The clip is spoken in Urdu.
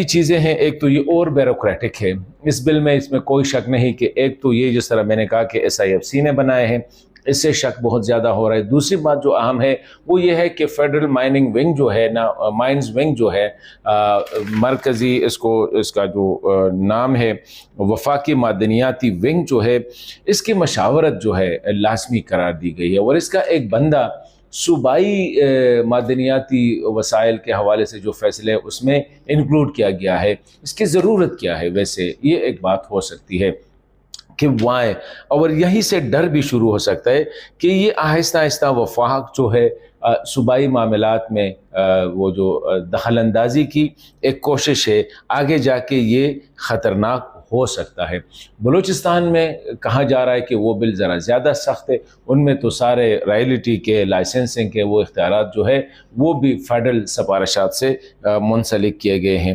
چیزیں ہیں، ایک تو یہ اور بیوروکریٹک ہے اس بل میں، اس میں کوئی شک نہیں کہ ایک تو یہ جس طرح میں نے کہا کہ SIFC نے بنائے ہیں، اس سے شک بہت زیادہ ہو رہا ہے۔ دوسری بات جو اہم ہے وہ یہ ہے کہ فیڈرل مائننگ ونگ جو ہے نا، مائنز ونگ جو ہے، مرکزی اس کا جو نام ہے وفاقی معدنیاتی ونگ جو ہے، اس کی مشاورت جو ہے لازمی قرار دی گئی ہے، اور اس کا ایک بندہ صوبائی معدنیاتی وسائل کے حوالے سے جو فیصلے ہیں اس میں انکلوڈ کیا گیا ہے۔ اس کی ضرورت کیا ہے؟ ویسے یہ ایک بات ہو سکتی ہے کہ وائے، اور یہیں سے ڈر بھی شروع ہو سکتا ہے کہ یہ آہستہ آہستہ وفاق جو ہے صوبائی معاملات میں وہ جو دخل اندازی کی ایک کوشش ہے، آگے جا کے یہ خطرناک ہو سکتا ہے۔ بلوچستان میں کہا جا رہا ہے کہ وہ بل ذرا زیادہ سخت ہے، ان میں تو سارے رائلٹی کے، لائسنسنگ کے وہ اختیارات جو ہے وہ بھی فیڈرل سفارشات سے منسلک کیے گئے ہیں۔